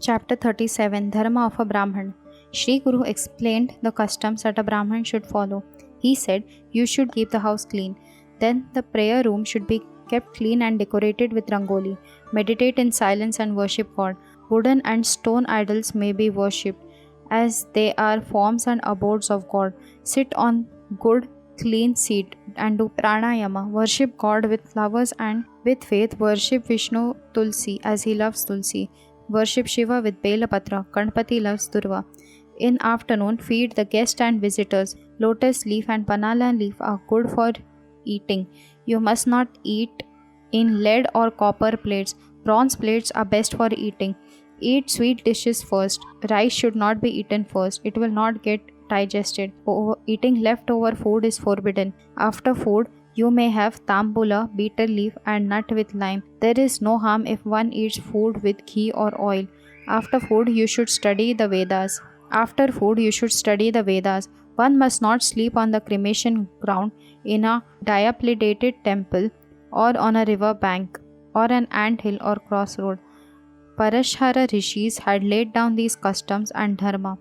Chapter 37 Dharma of a Brahman. Sri Guru explained the customs that a Brahman should follow. He said, "You should keep the house clean. Then the prayer room should be kept clean and decorated with rangoli. Meditate in silence and worship God. Wooden and stone idols may be worshipped, as they are forms and abodes of God. Sit on good, clean seat and do pranayama. Worship God with flowers and with faith. Worship Vishnu Tulsi as he loves Tulsi. Worship Shiva with Belapatra. Ganpati loves Durva. In afternoon, feed the guests and visitors. Lotus leaf and banana leaf are good for eating. You must not eat in lead or copper plates. Bronze plates are best for eating. Eat sweet dishes first. Rice should not be eaten first. It will not get digested. Eating leftover food is forbidden. After food, you may have tambula, betel leaf and nut with lime. There is no harm if one eats food with ghee or oil. After food, you should study the Vedas. After food, you should study the Vedas. One must not sleep on the cremation ground, in a dilapidated temple, or on a river bank, or an ant hill or crossroad. Parashara rishis had laid down these customs and dharma.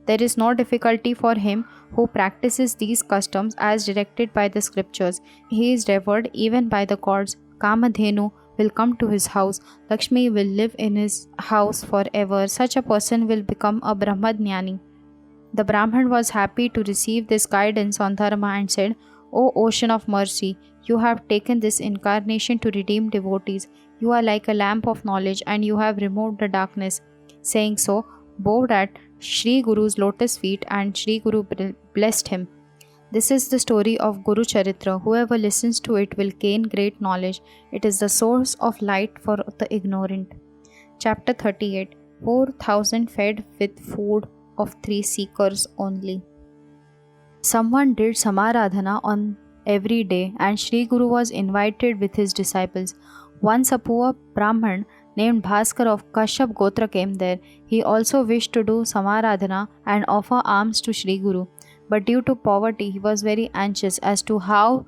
There is no difficulty for him who practices these customs as directed by the scriptures. He is revered even by the gods. Kamadhenu will come to his house. Lakshmi will live in his house forever. Such a person will become a Brahmadnyani. The Brahman was happy to receive this guidance on dharma and said, "O ocean of mercy, you have taken this incarnation to redeem devotees. You are like a lamp of knowledge and you have removed the darkness." Saying so, bowed at Sri Guru's lotus feet and Sri Guru blessed him. This is the story of Guru Charitra. Whoever listens to it will gain great knowledge. It is the source of light for the ignorant. Chapter 38 4,000 fed with food of 3 seekers only. Someone did Samaradhana on every day and Sri Guru was invited with his disciples. Once a poor Brahman named Bhaskar of Kashyap Gotra came there. He also wished to do Samaradhana and offer alms to Sri Guru. But due to poverty, he was very anxious as to how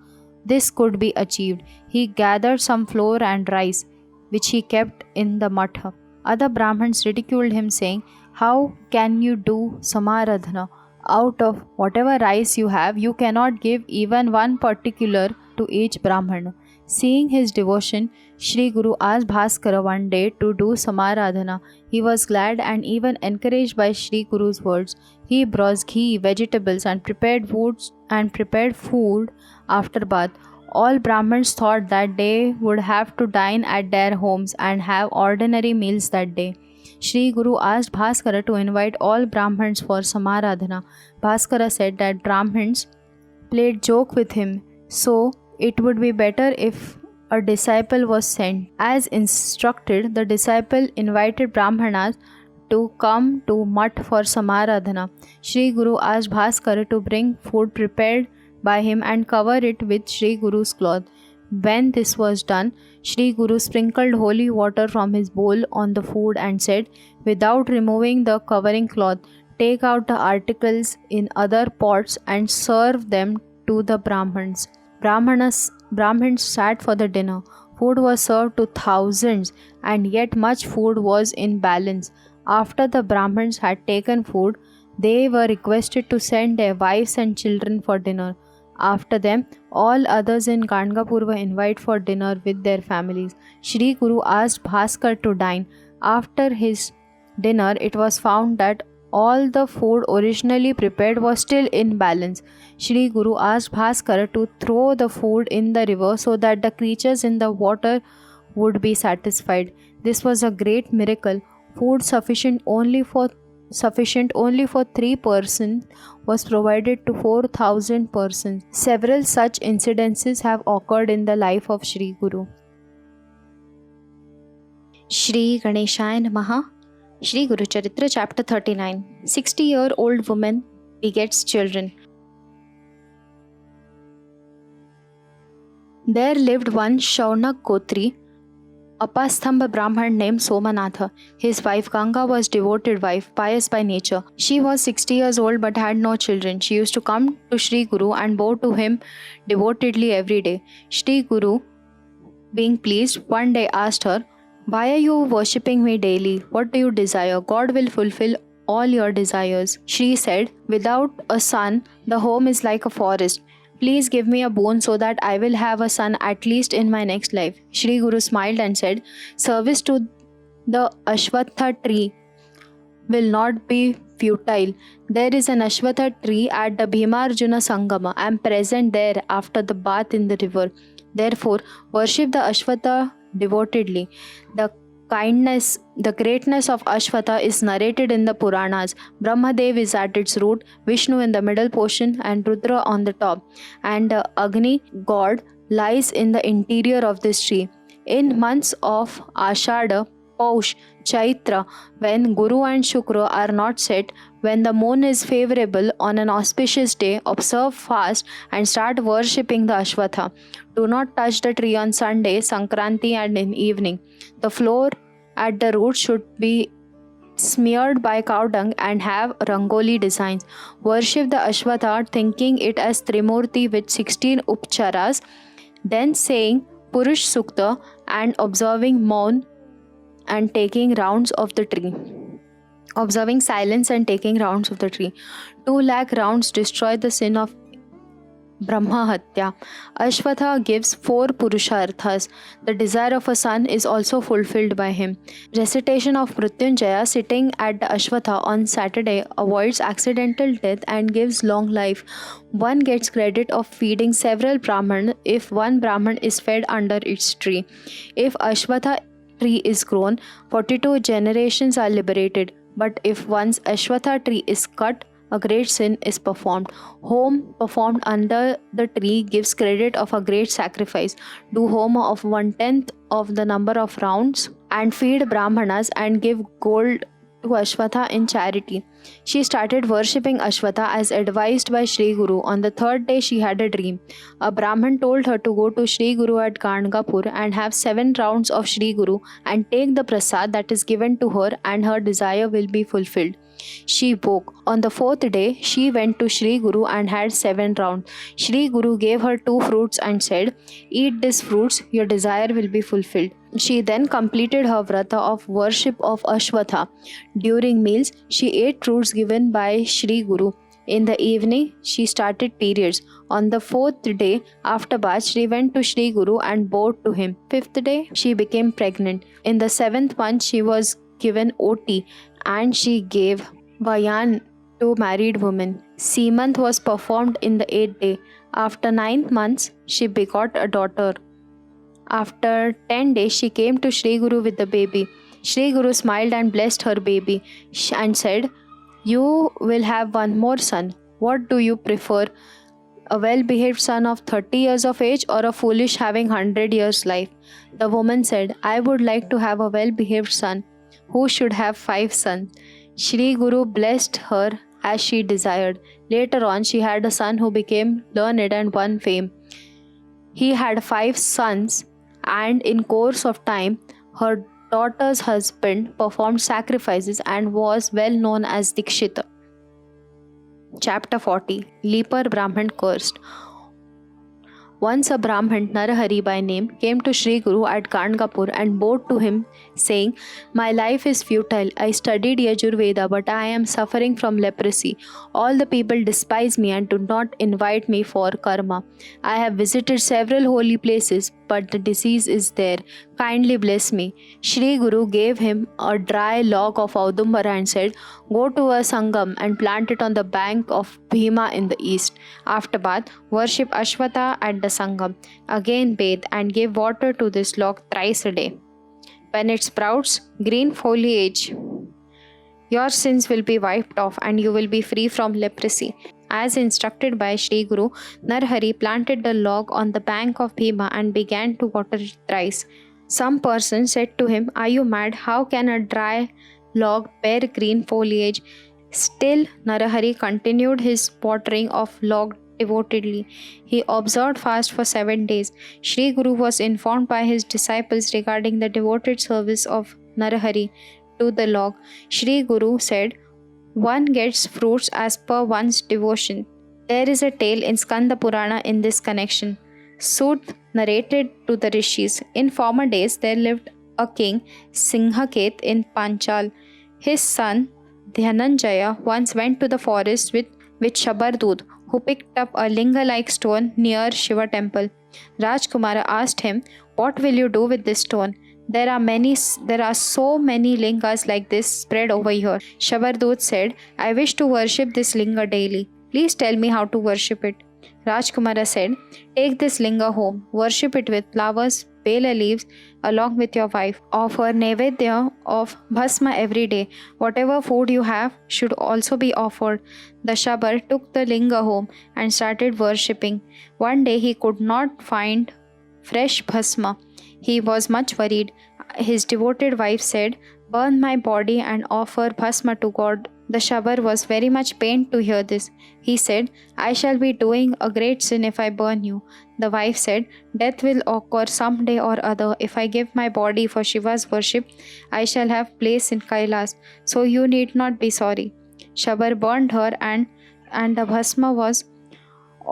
this could be achieved. He gathered some flour and rice, which he kept in the matha. Other Brahmins ridiculed him, saying, "How can you do Samaradhana? Out of whatever rice you have, you cannot give even one particular to each Brahman." Seeing his devotion, Sri Guru asked Bhaskara one day to do Samaradhana. He was glad and even encouraged by Sri Guru's words. He brought ghee, vegetables and prepared food after bath. All Brahmins thought that they would have to dine at their homes and have ordinary meals that day. Sri Guru asked Bhaskara to invite all Brahmins for Samaradhana. Bhaskara said that Brahmins played joke with him, so it would be better if a disciple was sent. As instructed, the disciple invited Brahmanas to come to Mutt for Samaradhana. Sri Guru asked Bhaskara to bring food prepared by him and cover it with Sri Guru's cloth. When this was done, Sri Guru sprinkled holy water from his bowl on the food and said, without removing the covering cloth, "Take out the articles in other pots and serve them to the Brahmins." Brahmins sat for the dinner. Food was served to thousands, and yet much food was in balance. After the Brahmins had taken food, they were requested to send their wives and children for dinner. After them, all others in Gangapur were invited for dinner with their families. Sri Guru asked Bhaskar to dine. After his dinner, it was found that all the food originally prepared was still in balance. Sri Guru asked Bhaskar to throw the food in the river so that the creatures in the water would be satisfied. This was a great miracle. Food sufficient only for 3 persons was provided to 4,000 persons. Several such incidences have occurred in the life of Sri Guru. Shri Ganeshaya Namaha. Sri Guru Charitra, Chapter 39 60-year-old woman begets children. There lived one Shaunak Gotri, Apasthamba Brahman named Somanatha. His wife Ganga was devoted wife, pious by nature. She was 60 years old but had no children. She used to come to Sri Guru and bow to him devotedly every day. Sri Guru, being pleased, one day asked her, Why are you worshipping me daily? What do you desire? God will fulfill all your desires. Shri said, without a son, the home is like a forest. Please give me a boon so that I will have a son at least in my next life. Shri Guru smiled and said, service to the Ashwatha tree will not be futile. There is an Ashwatha tree at the Bhimarjuna Sangama. I am present there after the bath in the river. Therefore, worship the Ashwatha devotedly. The greatness of Ashwatha is narrated in the Puranas. Brahmadev is at its root, Vishnu in the middle portion, and Rudra on the top. And the Agni god lies in the interior of this tree. In months of Ashada, Paush, Chaitra, when Guru and Shukra are not set, when the moon is favorable on an auspicious day, observe fast and start worshipping the Ashwatha. Do not touch the tree on Sunday, Sankranti, and in evening. The floor at the root should be smeared by cow dung and have rangoli designs. Worship the Ashwatha, thinking it as Trimurti with 16 upcharas, then saying Purush Sukta and observing Maun and taking rounds of the tree. Observing silence and taking rounds of the tree. 2 lakh rounds destroy the sin of Brahma Hatya. Ashwatha gives 4 Purusharthas. The desire of a son is also fulfilled by him. Recitation of Mrityunjaya sitting at the Ashwatha on Saturday avoids accidental death and gives long life. One gets credit of feeding several Brahman if one Brahman is fed under its tree. If Ashwatha tree is grown, 42 generations are liberated. But if one's Ashwatha tree is cut, a great sin is performed. Home performed under the tree gives credit of a great sacrifice. Do homa of 1/10 of the number of rounds and feed Brahmanas and give gold to Ashwatha in charity. She started worshipping Ashwatha as advised by Sri Guru. On the 3rd day she had a dream. A Brahman told her to go to Sri Guru at Gangapur and have 7 rounds of Sri Guru and take the prasad that is given to her and her desire will be fulfilled. She woke. On the 4th day, she went to Sri Guru and had 7 rounds. Sri Guru gave her 2 fruits and said, eat these fruits, your desire will be fulfilled. She then completed her vrata of worship of Ashwatha. During meals, she ate fruits given by Sri Guru. In the evening, she started periods. On the 4th day, after bath, she went to Sri Guru and bowed to him. 5th day, she became pregnant. In the 7th month, she was given Oti and she gave Vayan to married women. Seemanth was performed in the 8th day. After 9 months, she begot a daughter. After 10 days, she came to Sri Guru with the baby. Sri Guru smiled and blessed her baby and said, you will have one more son. What do you prefer? A well-behaved son of 30 years of age or a foolish having 100 years life? The woman said, I would like to have a well-behaved son who should have 5 sons. Sri Guru blessed her as she desired. Later on, she had a son who became learned and won fame. He had 5 sons, and in course of time, her daughter's husband performed sacrifices and was well known as Dikshita. Chapter 40. Leper Brahmin Cursed. Once a Brahmin, Narahari by name, came to Sri Guru at Gangapur and bowed to him, saying, my life is futile. I studied Yajurveda, but I am suffering from leprosy. All the people despise me and do not invite me for karma. I have visited several holy places, but the disease is there. Kindly bless me. Sri Guru gave him a dry log of Audumbara and said, go to a Sangam and plant it on the bank of Bhima in the east. After bath, worship Ashwatha at the Sangam. Again bathe and give water to this log thrice a day. When it sprouts green foliage, your sins will be wiped off and you will be free from leprosy. As instructed by Sri Guru, Narahari planted the log on the bank of Bhima and began to water it thrice. Some person said to him, are you mad? How can a dry log bear green foliage? Still, Narahari continued his watering of log devotedly. He observed fast for 7 days. Sri Guru was informed by his disciples regarding the devoted service of Narahari to the log. Sri Guru said, one gets fruits as per one's devotion. There is a tale in Skanda Purana in this connection. Sud narrated to the rishis, in former days there lived a king, Singhaket, in Panchal. His son Dhananjaya once went to the forest with Shabardud, who picked up a linga-like stone near Shiva temple. Rajkumara asked him, "What will you do with this stone? There are so many lingas like this spread over here." Shabardud said, "I wish to worship this linga daily. Please tell me how to worship it." Rajkumara said, "Take this linga home, worship it with flowers, bela leaves, along with your wife. Offer nevedya of bhasma every day. Whatever food you have should also be offered." The Shabar took the linga home and started worshipping. One day he could not find fresh bhasma. He was much worried. His devoted wife said, "Burn my body and offer bhasma to God." The Shabar was very much pained to hear this. He said, "I shall be doing a great sin if I burn you." The wife said, "Death will occur some day or other. If I give my body for Shiva's worship, I shall have place in Kailas, so you need not be sorry." Shabar burned her and the bhasma was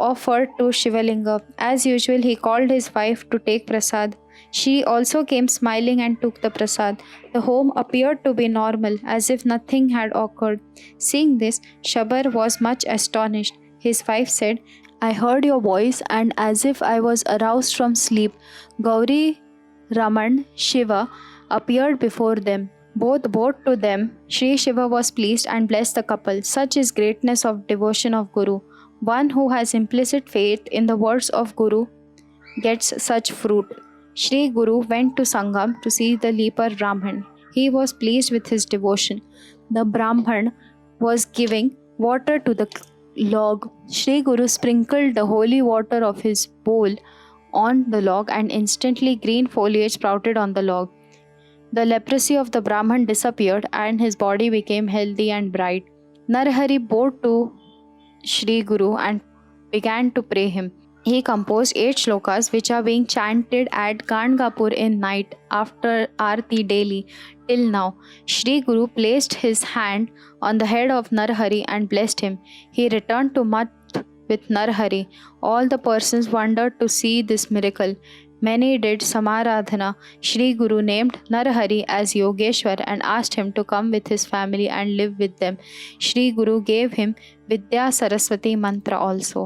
offered to Shivalinga. As usual, he called his wife to take prasad. She also came smiling and took the prasad. The home appeared to be normal, as if nothing had occurred. Seeing this, Shabar was much astonished. His wife said, "I heard your voice, and as if I was aroused from sleep, Gauri, Raman, Shiva appeared before them. Both bowed to them. Sri Shiva was pleased and blessed the couple. Such is greatness of devotion of Guru. One who has implicit faith in the words of Guru gets such fruit." Sri Guru went to Sangam to see the leper Bramhin. He was pleased with his devotion. The Brahman was giving water to the log. Sri Guru sprinkled the holy water of his bowl on the log, and instantly green foliage sprouted on the log. The leprosy of the Brahman disappeared and his body became healthy and bright. Narahari bowed to Sri Guru and began to pray him. He composed 8 shlokas which are being chanted at Gangapur in night after Aarti daily till now. Sri Guru placed his hand on the head of Narahari and blessed him. He returned to Math with Narahari. All the persons wondered to see this miracle. Many did Samaradhana. Sri Guru named Narahari as Yogeshwar and asked him to come with his family and live with them. Sri Guru gave him Vidya Saraswati mantra also.